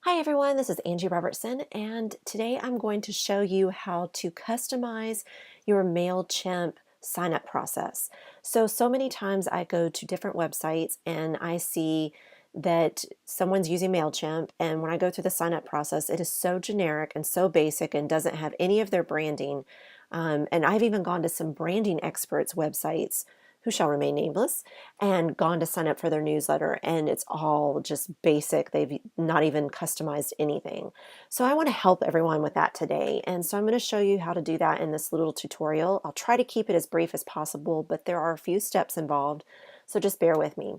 Hi everyone, this is Angie Robertson, and today I'm going to show you how to customize your MailChimp sign-up process. So many times I go to different websites and I see that someone's using MailChimp, and when I go through the sign-up process, it is so generic and so basic and doesn't have any of their branding. And I've even gone to some branding experts' websites who shall remain nameless, and gone to sign up for their newsletter, and it's all just basic. They've not even customized anything. So I want to help everyone with that today. And so I'm going to show you how to do that in this little tutorial. I'll try to keep it as brief as possible, but there are a few steps involved. So just bear with me.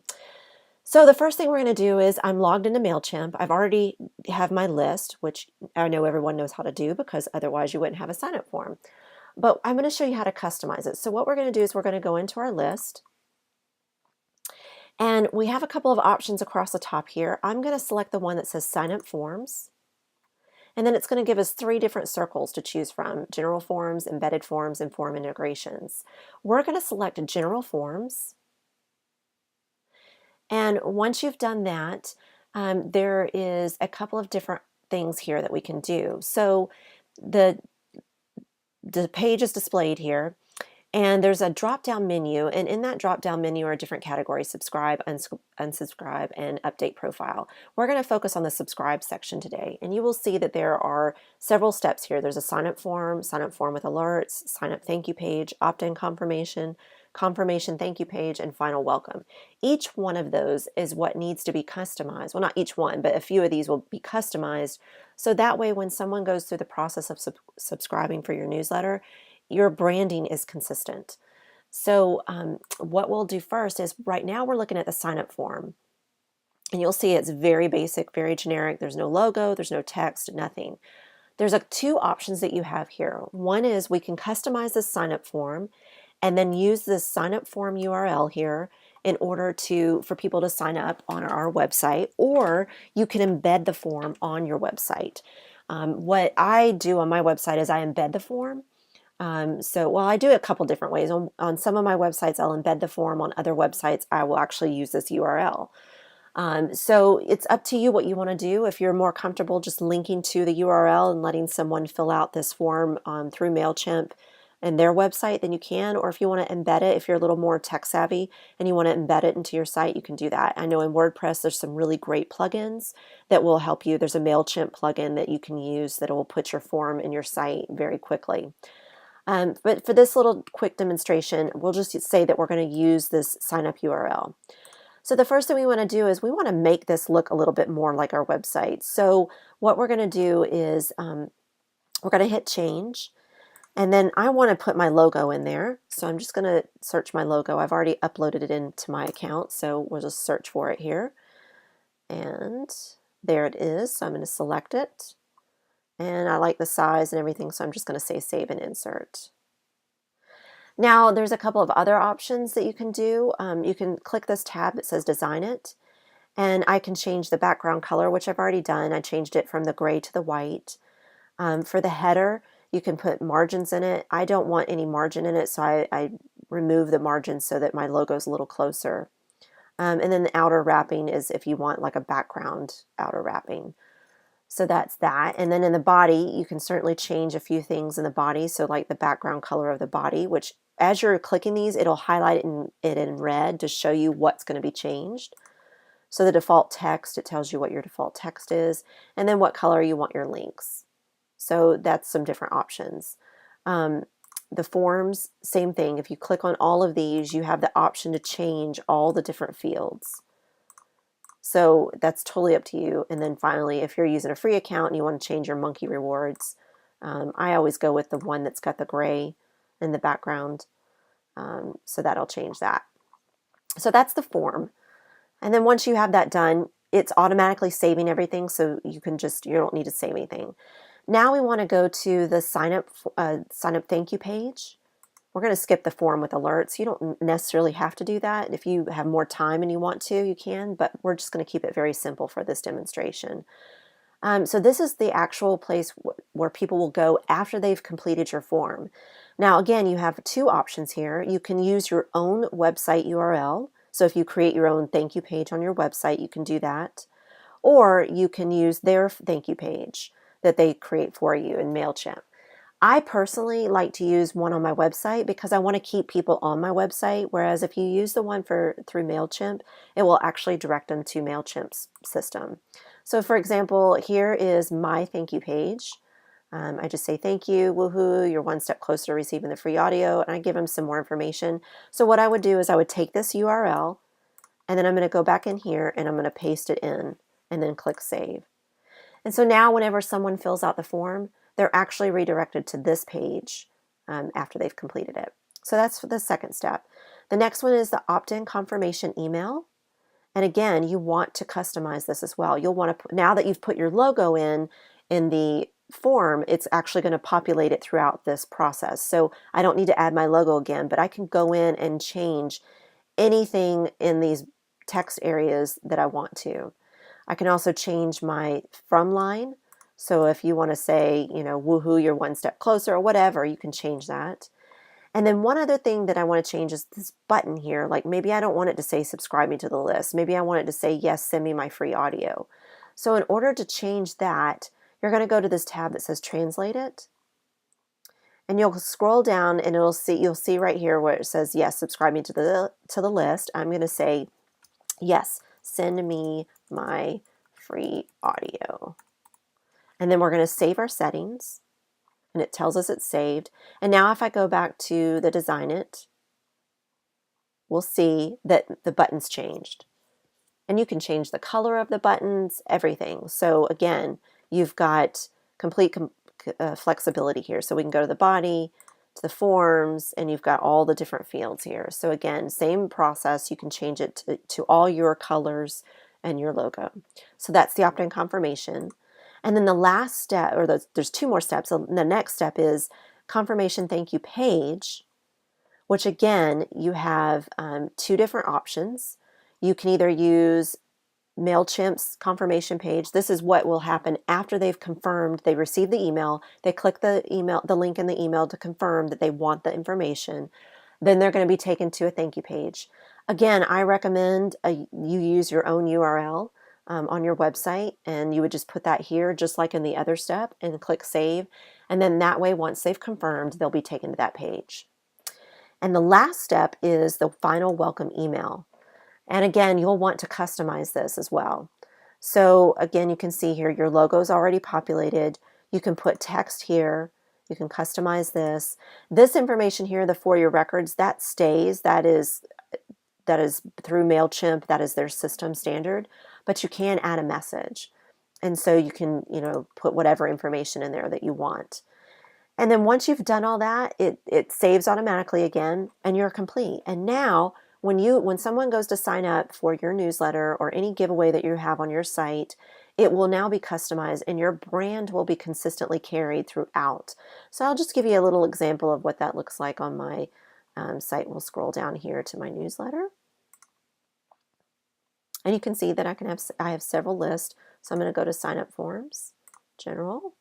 So the first thing we're going to do is I'm logged into MailChimp. I've already have my list, which I know everyone knows how to do because otherwise you wouldn't have a sign up form. But I'm going to show you how to customize it. So what we're going to do is we're going to go into our list. And we have a couple of options across the top here. I'm going to select the one that says Sign Up Forms. And then it's going to give us three different circles to choose from: General Forms, Embedded Forms, and Form Integrations. We're going to select General Forms. And once you've done that, there is a couple of different things here that we can do. So the page is displayed here, and there's a drop-down menu, and in that drop-down menu are different categories: subscribe, unsubscribe, and update profile. We're going to focus on the subscribe section today, and you will see that there are several steps here. There's a sign-up form with alerts, sign-up thank you page, opt-in confirmation, confirmation thank you page, and final welcome. Each one of those is what needs to be customized. Well, not each one, but a few of these will be customized, so that way when someone goes through the process of subscribing for your newsletter, your branding is consistent. So what we'll do first is, right now we're looking at the sign up form, and you'll see it's very basic, very generic. There's no logo, there's no text, nothing. There's two options that you have here. One is we can customize this sign up form and then use this sign up form URL here in order for people to sign up on our website, or you can embed the form on your website. What I do on my website is I embed the form. Well, I do it a couple different ways. On some of my websites, I'll embed the form. On other websites, I will actually use this URL. So it's up to you what you want to do. If you're more comfortable just linking to the URL and letting someone fill out this form through MailChimp and their website, then you can. Or if you want to embed it, if you're a little more tech savvy and you want to embed it into your site, you can do that. I know in WordPress, there's some really great plugins that will help you. There's a MailChimp plugin that you can use that will put your form in your site very quickly. But for this little quick demonstration, we'll just say that we're going to use this sign up URL. So the first thing we want to do is we want to make this look a little bit more like our website. So what we're going to do is we're going to hit change, and then I want to put my logo in there. So I'm just going to search my logo. I've already uploaded it into my account, so we'll just search for it here. And there it is. So I'm going to select it. And I like the size and everything, so I'm just going to say save and insert. Now there's a couple of other options that you can do. You can click this tab that says Design It, and I can change the background color, which I've already done. I changed it from the gray to the white. For the header, you can put margins in it. I don't want any margin in it, so I remove the margins so that my logo is a little closer. And then the outer wrapping is if you want like a background outer wrapping. So that's that. And then in the body, you can certainly change a few things in the body. So like the background color of the body, which as you're clicking these, it'll highlight it in red to show you what's going to be changed. So the default text, it tells you what your default text is, and then what color you want your links. So that's some different options. The forms, same thing. If you click on all of these, you have the option to change all the different fields. So that's totally up to you. And then finally, if you're using a free account and you want to change your monkey rewards, I always go with the one that's got the gray in the background. So that'll change that. So that's the form. And then once you have that done, it's automatically saving everything. So you don't need to save anything. Now we want to go to the sign up thank you page. We're going to skip the form with alerts. You don't necessarily have to do that. If you have more time and you want to, you can, but we're just going to keep it very simple for this demonstration. So this is the actual place where people will go after they've completed your form. Now, again, you have two options here. You can use your own website URL. So if you create your own thank you page on your website, you can do that. or you can use their thank you page that they create for you in MailChimp. I personally like to use one on my website because I want to keep people on my website, whereas if you use the one through MailChimp, it will actually direct them to MailChimp's system. So for example, here is my thank you page. I just say thank you, woohoo, you're one step closer to receiving the free audio, and I give them some more information. So what I would do is I would take this URL, and then I'm going to go back in here and I'm going to paste it in and then click save. And so now whenever someone fills out the form, they're actually redirected to this page after they've completed it. So that's the second step. The next one is the opt-in confirmation email. And again, you want to customize this as well. You'll want to, now that you've put your logo in the form, it's actually going to populate it throughout this process. So I don't need to add my logo again, but I can go in and change anything in these text areas that I want to. I can also change my from line. So if you want to say, you know, woohoo, you're one step closer or whatever, you can change that. And then one other thing that I want to change is this button here. Like maybe I don't want it to say subscribe me to the list. Maybe I want it to say, yes, send me my free audio. So in order to change that, you're going to go to this tab that says translate it. And you'll scroll down and you'll see right here where it says, yes, subscribe me to the list. I'm going to say, yes, send me my free audio. And then we're going to save our settings. And it tells us it's saved. And now if I go back to the design it, we'll see that the buttons changed. And you can change the color of the buttons, everything. So again, you've got complete flexibility here. So we can go to the body, to the forms, and you've got all the different fields here. So again, same process. You can change it to all your colors and your logo. So that's the opt-in confirmation. And then the last step, or there's two more steps. So the next step is confirmation thank you page, which again, you have two different options. You can either use MailChimp's confirmation page. This is what will happen after they've confirmed, they receive the email, they click the link in the email to confirm that they want the information. Then they're going to be taken to a thank you page. Again, I recommend you use your own URL on your website, and you would just put that here just like in the other step and click save. And then that way, once they've confirmed, they'll be taken to that page. And the last step is the final welcome email. And again, you'll want to customize this as well. So again, you can see here your logo is already populated. You can put text here. You can customize this. This information here, the for your records, that stays. That is through MailChimp. That is their system standard. But you can add a message. And so you can, put whatever information in there that you want. And then once you've done all that, it saves automatically again, and you're complete. And now when someone goes to sign up for your newsletter or any giveaway that you have on your site, it will now be customized and your brand will be consistently carried throughout. So I'll just give you a little example of what that looks like on my site. We'll scroll down here to my newsletter. And you can see that I have several lists. So I'm going to go to sign up forms, general.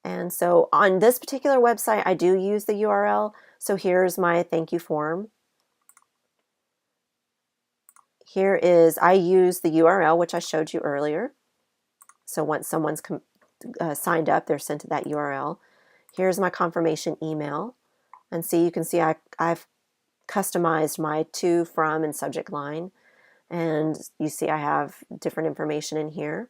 And so on this particular website, I do use the URL. So here's my thank you form. I use the URL, which I showed you earlier. So once someone's signed up, they're sent to that URL. Here's my confirmation email. And see, you can see I've customized my to, from, and subject line. And you see I have different information in here.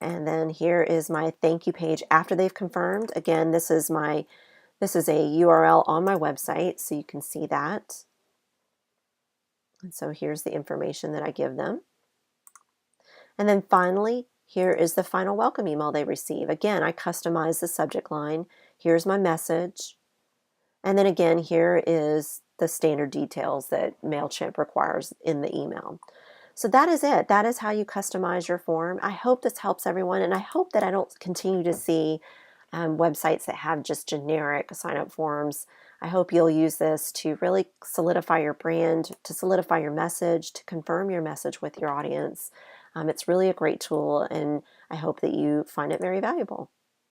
And then here is my thank you page after they've confirmed. Again, this is a URL on my website, so you can see that. And so here's the information that I give them. And then finally, here is the final welcome email they receive. Again, I customize the subject line. Here's my message. And then again, here is the standard details that MailChimp requires in the email. So that is it. That is how you customize your form. I hope this helps everyone, and I hope that I don't continue to see websites that have just generic sign-up forms. I hope you'll use this to really solidify your brand, to solidify your message, to confirm your message with your audience. It's really a great tool, and I hope that you find it very valuable.